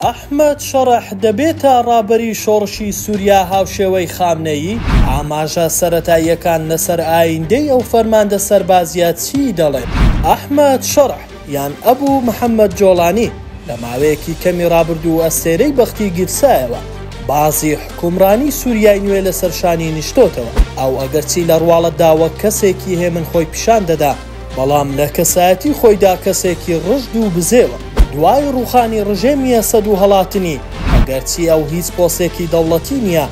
ئەحمەد شەڕەح دەبێتە ڕابەری شۆڕشی سووریا هاوشێوەی خامنەیی؟ ئاماژە سەرەتاییەکان لەسەر ئایندەی ئەو فەرماندە سەربازیە چی دەڵێن؟ ئەحمەد شەڕەح یان ئەبوو محەممەد جۆڵانی لە ماوەیەکی کەمی ڕابردوو ئەستێرەی بەختی گرسایەوە بازی حکومڕانی سووریای نوێ لەسەر شانی نیشتۆتەوە. ئەو ئەگەرچی لە ڕواڵەتداوە کەسێکی هێمن خۆی پیشان دەدا، بەڵام لە کەسایەتی خۆیدا کەسێکی ڕژد و بزێوە. دوای ڕوخانی ڕژێمیە سەد و هەڵاتنی، ئەگەرچی ئەو هیچ پۆسێکی دەوڵەتی نییە،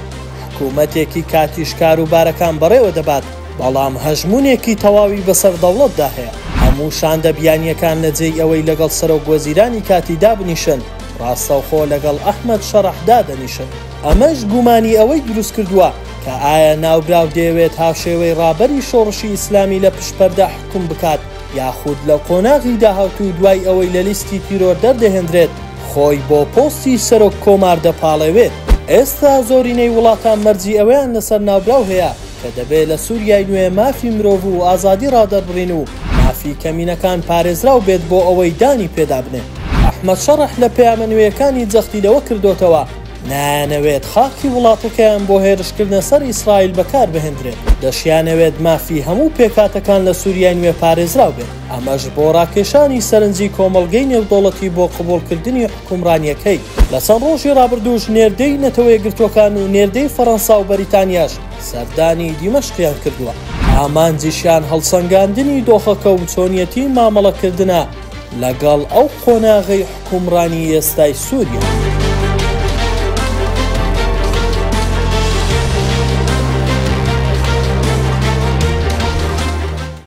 حکوومەتێکی کاتیشکار و بارەکان بەڕێوە دەبات، بەڵام هەژمونێکی تەواوی بەسەر دەوڵەتدا هەیە. هەموو شاندەبیانیەکان لەجێی ئەوەی لەگەڵ سەرۆک وەزیرانی کاتیدا بنیشن، ڕاستەوخۆ لەگەڵ ئەحمەد شەڕەحدا دەنیشن. ئەمەش گومانی ئەوەی دروست کردووە کە ئایا ناوبراو دەیەوێت هاوشێوەی ڕابەری شۆڕشی ئیسلامی لە پشپەردە حکوم بکات، یاخود لە قۆناغی داهاتوو دوای ئەوەی لە لیستی تیرۆر دەردەهێنرێت خۆی بۆ پۆستی سەرۆک کۆمار دەپاڵێوێت. ئێستا زۆرینەی وڵاتان مەرجی ئەوەیان لەسەر ناوبراو هەیە کە دەبێت لە سووریای نوێ مافی مرۆڤ و ئازادی ڕادەربڕین و مافی کەمینەکان پارێزراو بێت بۆ ئەوەی دانی پێدا بنێ. ئەحمەد شەڕەح لە پەیامە نوێیەکانی جەختی لەوە کردوتەوە نانەوێت خاکی وڵاتەکەیان بۆ هێرشکردنە سەر ئیسرائیل بەکار بهێنرێت، دەشیانەوێت مافی هەموو پێکاتەکان لە سووریای نوێ پارێزراو بێت. ئەمەش بۆ ڕاکێشانی سەرنجی کۆمەڵگەی نێودەوڵەتی بۆ قبوڵکردنی حکومڕانیەکەی. لە چەند ڕۆژی ڕابردووش نێردەی نەتەوەی گرتوەکان و نێردەی فەڕەنسا و بەریتانیاش سەردانی دیمەشقیان کردووە. ئامانجیشیان هەڵسەنگاندنی دۆخەکە و چۆنیەتی مامەڵەکردنە لەگەڵ ئەو قۆناغی حکومڕانی ئێستای سووریا.